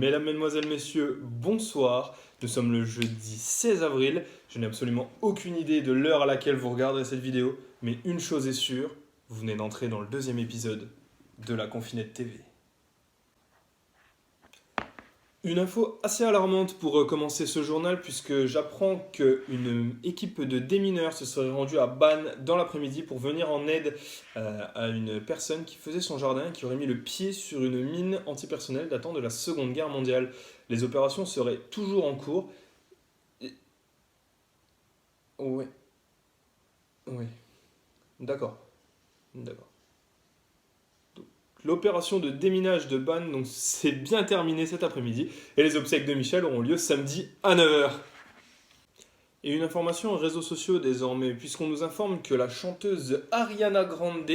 Mesdames, Mesdemoiselles, Messieurs, bonsoir. Nous sommes le jeudi 16 avril. Je n'ai absolument aucune idée de l'heure à laquelle vous regarderez cette vidéo, mais une chose est sûre, vous venez d'entrer dans le deuxième épisode de la Confinette TV. Une info assez alarmante pour commencer ce journal puisque j'apprends qu'une équipe de démineurs se serait rendue à Bannes dans l'après-midi pour venir en aide à une personne qui faisait son jardin et qui aurait mis le pied sur une mine antipersonnelle datant de la Seconde Guerre mondiale. Les opérations seraient toujours en cours. Ouais, oui, d'accord, d'accord. L'opération de déminage de Bannes donc, s'est bien terminée cet après-midi et les obsèques de Michel auront lieu samedi à 9h. Et une information aux réseaux sociaux désormais, puisqu'on nous informe que la chanteuse Ariana Grande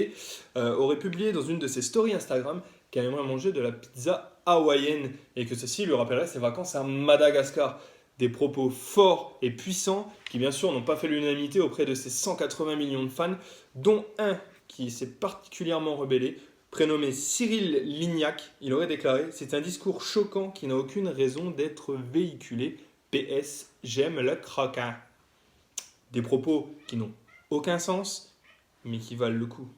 aurait publié dans une de ses stories Instagram qu'elle aimerait manger de la pizza hawaïenne et que ceci lui rappellerait ses vacances à Madagascar. Des propos forts et puissants qui bien sûr n'ont pas fait l'unanimité auprès de ses 180 millions de fans, dont un qui s'est particulièrement rebellé. Prénommé Cyril Lignac, il aurait déclaré « C'est un discours choquant qui n'a aucune raison d'être véhiculé. PS, j'aime le croquant. » Des propos qui n'ont aucun sens, mais qui valent le coup.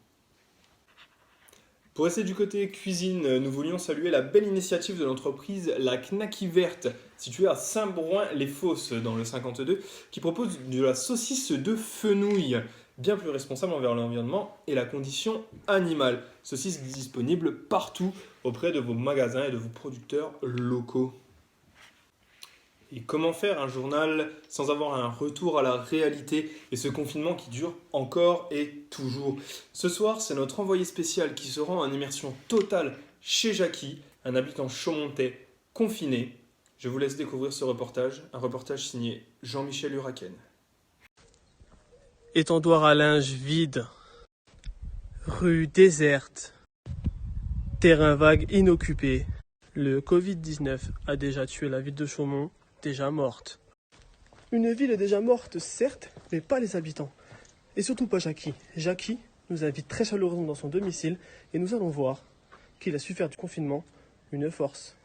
Pour rester du côté cuisine, nous voulions saluer la belle initiative de l'entreprise La Knacky Verte, située à Saint-Brouin-les-Fosses dans le 52, qui propose de la saucisse de fenouil, bien plus responsable envers l'environnement et la condition animale. Saucisse disponible partout auprès de vos magasins et de vos producteurs locaux. Et comment faire un journal sans avoir un retour à la réalité et ce confinement qui dure encore et toujours. Ce soir, c'est notre envoyé spécial qui se rend en immersion totale chez Jackie, un habitant chaummontais confiné. Je vous laisse découvrir ce reportage, un reportage signé Jean-Michel Huraken. Étendoir à linge vide, rue déserte, terrain vague inoccupé. Le Covid-19 a déjà tué la ville de Chaumont, déjà morte. Une ville déjà morte, certes, mais pas les habitants. Et surtout pas Jackie. Jackie nous invite très chaleureusement dans son domicile et nous allons voir qu'il a su faire du confinement une force.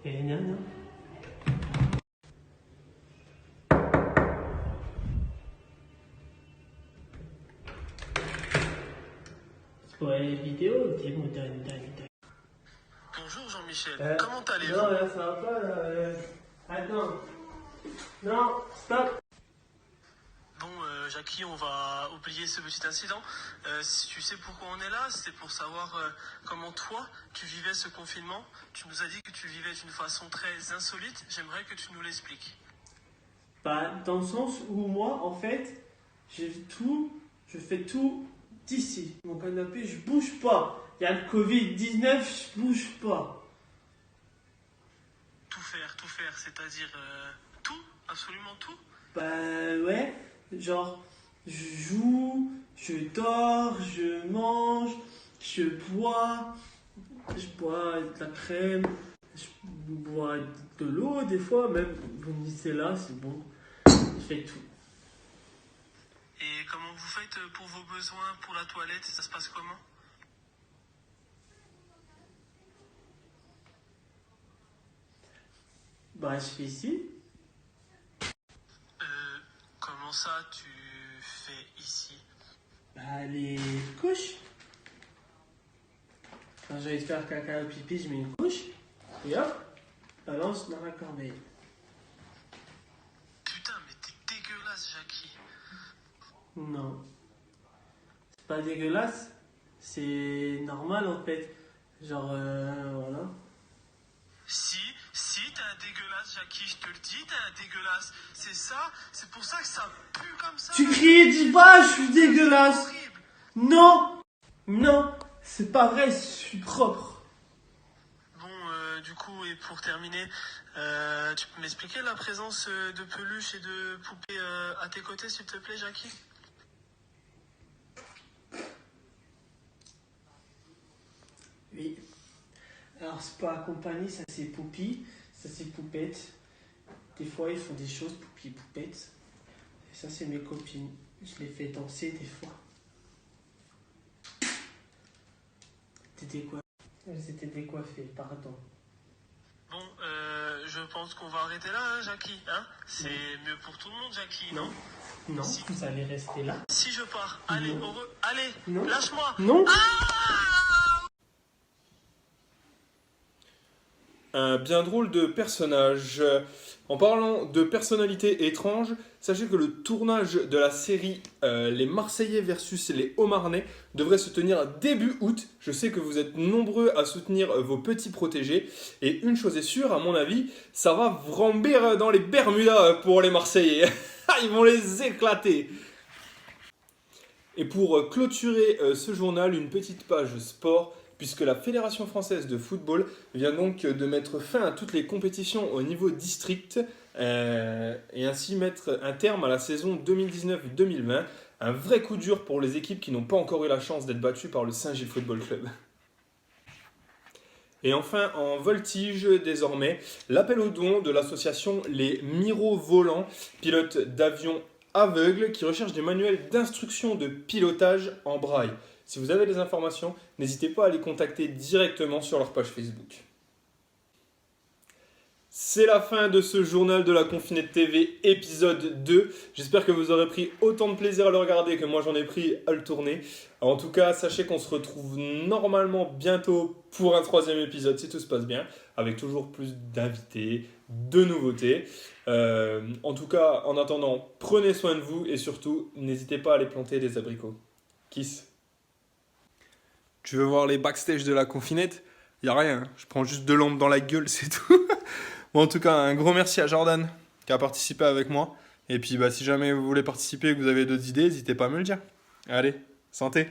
Et gna gna. Ouais, vidéo, t'es bon, Bonjour Jean-Michel, comment allez-vous? Non, là, ça va pas, là. Attends. Non, stop. Bon, Jackie, on va oublier ce petit incident. Si tu sais pourquoi on est là, c'est pour savoir comment toi, tu vivais ce confinement. Tu nous as dit que tu vivais d'une façon très insolite. J'aimerais que tu nous l'expliques. Bah, dans le sens où moi, en fait, je fais tout d'ici. Mon canapé, je bouge pas. Il y a le Covid-19, je bouge pas. Tout faire, c'est-à-dire tout, absolument tout. Bah, ouais, genre, je joue, je dors, je mange, je bois de la crème, je bois de l'eau des fois, même, vous me dites c'est là, c'est bon, je fais tout. Et comment vous faites pour vos besoins, pour la toilette, ça se passe comment? Bah, je fais ici. Comment ça, tu fais ici? Bah, les couches. Quand j'allais faire caca ou pipi, je mets une couche. Et hop, balance dans la corbeille. Putain, mais t'es dégueulasse, Jackie. Non. C'est pas dégueulasse. C'est normal en fait. Genre, voilà. Si, t'es un dégueulasse, Jackie, je te le dis, t'es un dégueulasse. C'est ça, c'est pour ça que ça pue comme ça. Tu cries, dis pas, je suis dégueulasse. Horrible. Non. Non, c'est pas vrai, je suis propre. Bon, du coup, et pour terminer, tu peux m'expliquer la présence de peluches et de poupées à tes côtés, s'il te plaît, Jackie? Oui. Alors, c'est pas accompagné, ça c'est Poupie, ça c'est Poupette. Des fois, ils font des choses, Poupie et Poupette. Et ça, c'est mes copines. Je les fais danser des fois. Elles étaient décoiffées, pardon. Bon, je pense qu'on va arrêter là, hein, Jackie. Hein, c'est mieux pour tout le monde, Jackie, non? Non, vous allez rester là. Si je pars, allez, Non. heureux, allez, Non. lâche-moi. Non. Un bien drôle de personnage. En parlant de personnalités étranges, sachez que le tournage de la série Les Marseillais versus les Hauts-Marnais devrait se tenir début août. Je sais que vous êtes nombreux à soutenir vos petits protégés. Et une chose est sûre, à mon avis, ça va vrambir dans les Bermudas pour les Marseillais. Ils vont les éclater. Et pour clôturer ce journal, une petite page sport, puisque la Fédération française de football vient donc de mettre fin à toutes les compétitions au niveau district et ainsi mettre un terme à la saison 2019-2020. Un vrai coup dur pour les équipes qui n'ont pas encore eu la chance d'être battues par le Saint-Gilles Football Club. Et enfin, en voltige désormais, l'appel aux dons de l'association Les Mirovolants, pilotes d'avions aveugles qui recherchent des manuels d'instruction de pilotage en braille. Si vous avez des informations, n'hésitez pas à les contacter directement sur leur page Facebook. C'est la fin de ce journal de la Confinette TV épisode 2. J'espère que vous aurez pris autant de plaisir à le regarder que moi j'en ai pris à le tourner. En tout cas, sachez qu'on se retrouve normalement bientôt pour un 3e épisode si tout se passe bien, avec toujours plus d'invités, de nouveautés. En tout cas, en attendant, prenez soin de vous et surtout, n'hésitez pas à aller planter des abricots. Kiss. Tu veux voir les backstage de la Confinette? Y a rien, je prends juste 2 lampes dans la gueule, c'est tout. Bon, en tout cas, un gros merci à Jordan qui a participé avec moi. Et puis, si jamais vous voulez participer et que vous avez d'autres idées, n'hésitez pas à me le dire. Allez, santé!